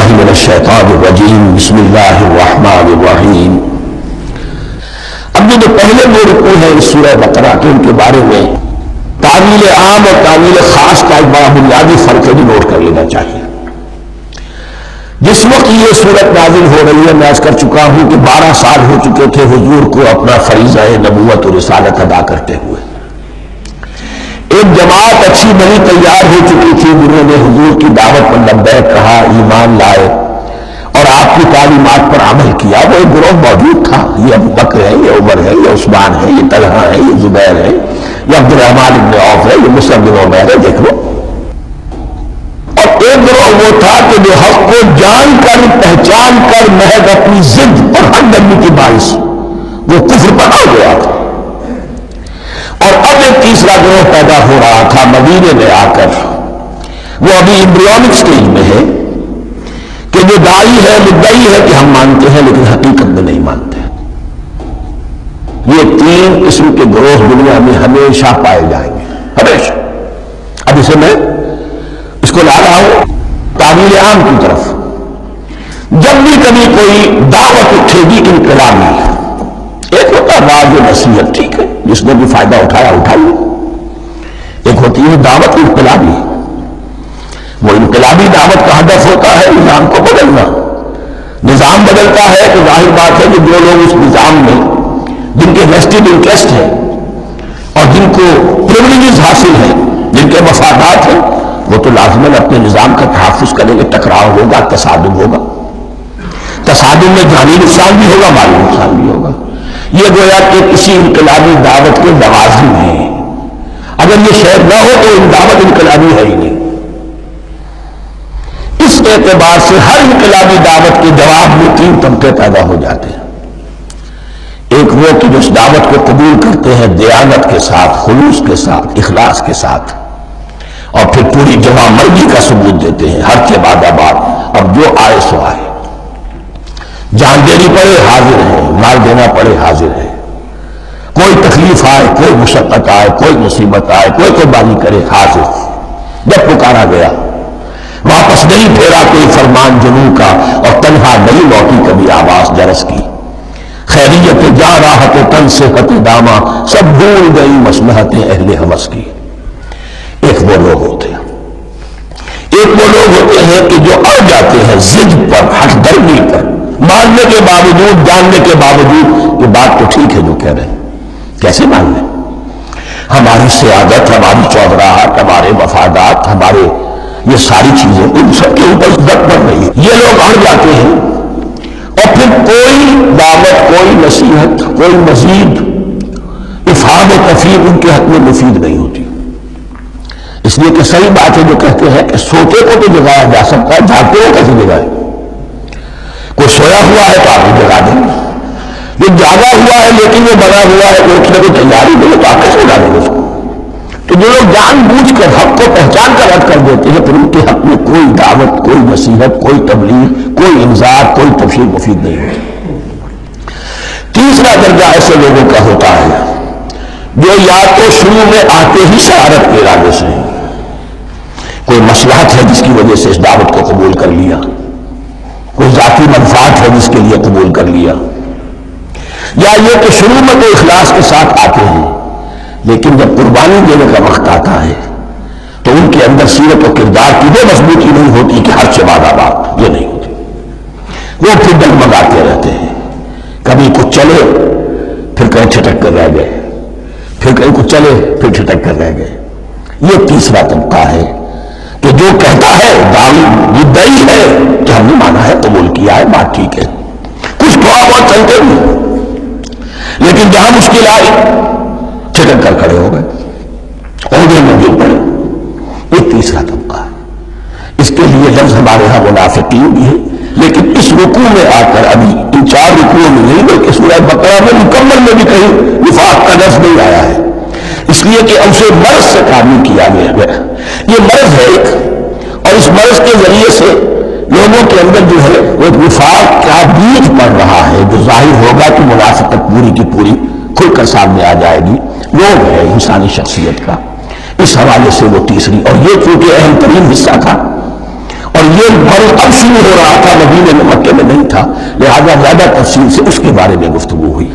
باللہ من الشیطان الرجیم بسم اللہ الرحمن الرحیم۔ اب جو پہلے دو رکوع ہیں اس سورہ بقرہ کے، ان کے بارے میں تعمیل عام اور تعمیل خاص کا ایک بڑا بنیادی فرق ہے جو نوٹ کر لینا چاہیے۔ جس وقت یہ صورت نازل ہو رہی ہے، میں عرض کر چکا ہوں کہ 12 سال ہو چکے تھے حضور کو اپنا فریضہ نبوت و رسالت ادا کرتے ہوئے۔ ایک جماعت اچھی بنی تیار ہو چکی تھی جنہوں نے حضور کی دعوت پر لبیک کہا، ایمان لائے اور آپ کی تعلیمات پر عمل کیا۔ وہ ایک گروہ موجود تھا، یہ ابو بکر ہے، یہ عمر ہے، یہ عثمان ہے، یہ طلحہ ہے، یہ زبیر ہے، یہ عبد الرحمن بن عوف ہے، یہ مصعب بن عمیر ہے، دیکھ لو۔ اور ایک گروہ وہ تھا کہ جو حق کو جان کر پہچان کر محض اپنی ضد اور حق بننے کی باعث وہ کفر پر آ گیا تھا۔ اور اب ایک تیسرا گروہ پیدا ہو رہا تھا مدینے میں آ کر، وہ ابھی ایمبریونک سٹیج میں ہے کہ جو داعی ہے مدعی ہے کہ ہم مانتے ہیں لیکن حقیقت میں نہیں مانتے۔ یہ 3 قسم کے گروہ دنیا میں ہمیشہ پائے جائیں گے، ہمیشہ۔ اب اس کو لا رہا ہوں تعمیل عام کی طرف۔ جب بھی کبھی کوئی دعوت اٹھے گی انقلابی، ایک ہوتا ہے راز و نصیحت، ٹھیک ہے، جس نے بھی فائدہ اٹھایا اٹھائیے۔ ایک ہوتی ہے دعوت انقلابی، وہ انقلابی دعوت کا ہدف ہوتا ہے نظام کو بدلنا۔ نظام بدلتا ہے تو ظاہر بات ہے کہ جو لوگ اس نظام میں جن کے ویسٹڈ انٹرسٹ ہیں اور جن کو پریولیجز حاصل ہیں، جن کے مفادات ہیں، وہ تو لازماً اپنے نظام کا تحفظ کریں گے۔ ٹکراؤ ہوگا، تصادم ہوگا، تصادم میں جانی نقصان بھی ہوگا، مالی نقصان بھی ہوگا۔ یہ گویا کہ کسی انقلابی دعوت کے لوازم ہیں۔ اگر یہ شعر نہ ہو تو دعوت انقلابی ہے ہی نہیں۔ اس اعتبار سے ہر انقلابی دعوت کے جواب میں 3 طبقے پیدا ہو جاتے ہیں۔ ایک وہ کہ جو اس دعوت کو قبول کرتے ہیں دیانت کے ساتھ، خلوص کے ساتھ، اخلاص کے ساتھ، اور پھر پوری جمع مرگی کا ثبوت دیتے ہیں، ہر کے بعد آباد، اب جو آئے سو آئے، جان دینی پڑے حاضر ہے، مال دینا پڑے حاضر ہے، کوئی تکلیف آئے، کوئی مشقت آئے، کوئی مصیبت آئے، کوئی قربانی کرے، حاضر۔ جب پکارا گیا واپس نہیں پھیرا کوئی فرمان جنوں کا، اور تنہا نہیں لوٹی کبھی آواز جرس کی۔ خیریت جا راحت تن صحت داما، سب بھول گئی مصلحت اہل ہوس کی۔ ایک وہ لوگ ہوتے ہیں، ایک وہ لوگ ہوتے ہیں کہ جو اڑ جاتے ہیں ضد پر، ہٹ درمی پر، ماننے کے باوجود، جاننے کے باوجود یہ بات تو ٹھیک ہے جو کہہ رہے ہیں، کیسے مان لیں؟ ہماری سیادت، ہماری چودراہٹ، ہمارے مفادات، ہمارے یہ ساری چیزیں ان سب کے اوپر زد پڑ رہی ہے۔ یہ لوگ اڑ جاتے ہیں اور پھر کوئی دعوت، کوئی نصیحت، کوئی مزید افہام و تفہیم ان کے حق میں مفید نہیں ہوتی۔ اس لیے کہ صحیح بات ہے جو کہتے ہیں کہ سوتے کو تو جگایا جا سکتا ہے، جاگتے کو کیسے جگائے؟ کوئی سویا ہوا ہے تو آپ کو جگا دیں گے، جو جاگا ہوا ہے لیکن وہ بنا ہوا ہے کہ اٹھنے کو تیاری نہیں ہے تو آپ کیسے اٹھا دیں گے اس کو؟ تو جو لوگ جان بوجھ کر حق کو پہچان کر رد کر دیتے ہیں، پھر ان کے حق میں کوئی دعوت، کوئی نصیحت، کوئی تبلیغ، کوئی انذار، کوئی تبشیر مفید نہیں ہوتی۔ تیسرا درجہ ایسے لوگوں کا ہوتا ہے جو یا تو شروع میں آتے ہی شہادت کے ارادے سے، کوئی مصلحت ہے جس کی وجہ سے اس دعوت کو قبول کر لیا، کوئی ذاتی منفعت ہے جس کے لیے قبول کر لیا، یا یہ کہ شروع میں تو اخلاص کے ساتھ آتے ہیں لیکن جب قربانی دینے کا وقت آتا ہے تو ان کے اندر سیرت و کردار کی وہ مضبوطی نہیں ہوتی کہ ہر بعد آباد، یہ نہیں ہوتی۔ وہ پھر ڈگمگاتے رہتے ہیں، کبھی کچھ چلے پھر کہیں چھٹک کر رہ گئے، پھر کہیں کچھ چلے پھر چھٹک کر رہ گئے۔ یہ تیسرا طبقہ ہے کہ جو کہتا ہے داعی مدعی ہے کہ ہم نے مانا ہے، قبول کیا ہے، بات ٹھیک ہے، کچھ تھوڑا بہت چلتے بھی، لیکن جہاں مشکل آئی چھٹک کر کھڑے ہو گئے، عہدے میں گر پڑے۔ یہ تیسرا طبقہ ہے۔ اس کے لیے لفظ ہمارے ہاں منافقین بھی ہے، لیکن اس رکوع میں آ کر ابھی ان 4 رکوعوں میں نہیں بلکہ سورہ بقرہ میں مکمل میں بھی کہیں نفاق کا لفظ نہیں آیا ہے، اس لیے کہ اسے مرض سے قابو کیا گیا۔ یہ مرض ہے ایک، اور اس مرض کے ذریعے سے لوگوں کے اندر جو ہے وہ نفاق کا بیج پڑ رہا ہے، جو ظاہر ہوگا کہ منافقت پوری کی پوری کھل کر سامنے آ جائے گی۔ لوگ ہے انسانی شخصیت کا، اس حوالے سے وہ تیسری، اور یہ چونکہ اہم ترین حصہ تھا اور یہ فرق اب شروع ہو رہا تھا، مدینے میں مکے میں نہیں تھا، لہذا زیادہ تفصیل سے اس کے بارے میں گفتگو ہوئی۔